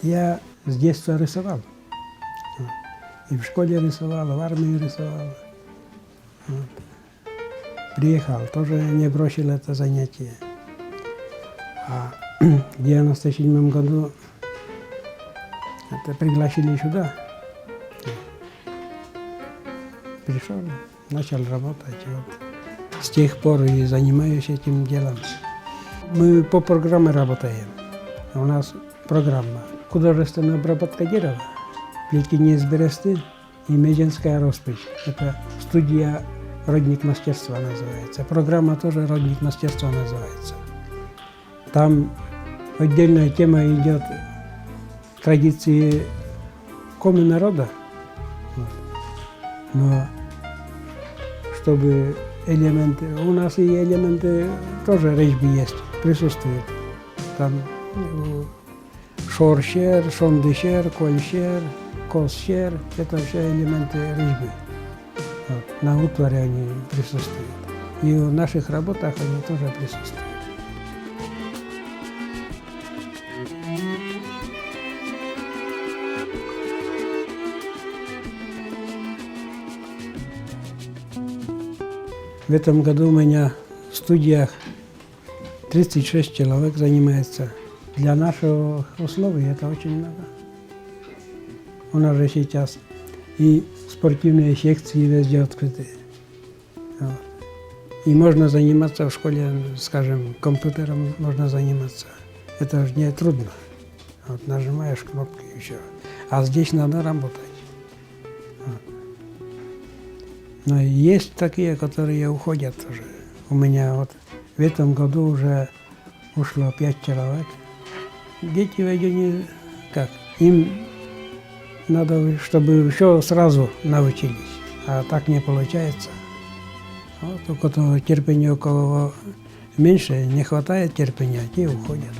Я с детства рисовал. И в школе рисовал, в армии рисовал. Вот. Приехал, тоже не бросил это занятие. А в 97 году это пригласили сюда. Пришел, начал работать. Вот. С тех пор и занимаюсь этим делом. Мы по программе работаем. У нас программа художественная обработка дерева, плетение из бересты и меденская роспись. Это студия «Родник мастерства» называется. Программа тоже «Родник мастерства» называется. Там отдельная тема идет традиции коми народа. Но чтобы элементы, у нас и элементы тоже резьбы есть, присутствуют. Там шорщер, шондышер, кольщер, косщер, это все элементы резьбы. Вот. На утвари они присутствуют. И в наших работах они тоже присутствуют. В этом году у меня в студиях 36 человек занимается. Для наших условий это очень много. У нас же сейчас и спортивные секции везде открыты. Вот. И можно заниматься в школе, скажем, компьютером можно заниматься. Это же не трудно. Вот нажимаешь кнопки и все. А здесь надо работать. Вот. Но есть такие, которые уходят уже. У меня вот в этом году уже ушло 5 человек. Дети ведь они как? Им надо, чтобы все сразу научились, а так не получается. Вот у кого терпения, у кого меньше, не хватает терпения, те уходят.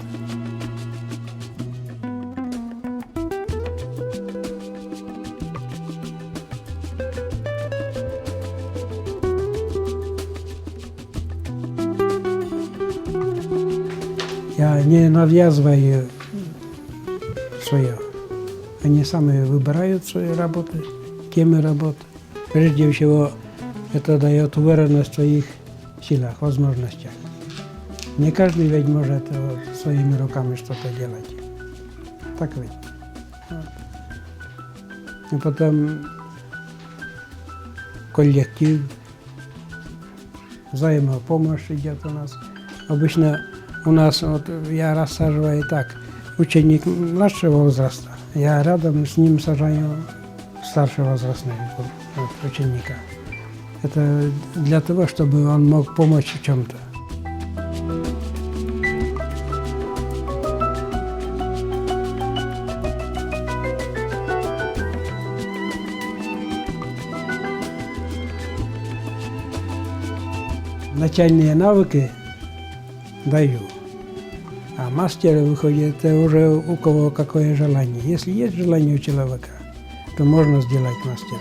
Я не навязываю свое. Они сами выбирают свои работы, темы работ. Прежде всего, это дает уверенность в своих силах, возможностях. Не каждый ведь может вот, своими руками что-то делать. Так ведь. Вот. И потом коллектив, взаимопомощь идет у нас. Обычно у нас, вот, я рассаживаю так, ученик младшего возраста, я рядом с ним сажаю старшего возрастного вот, ученика. Это для того, чтобы он мог помочь в чем-то. Начальные навыки даю. А мастер выходит, это уже у кого какое желание. Если есть желание у человека, то можно сделать мастера.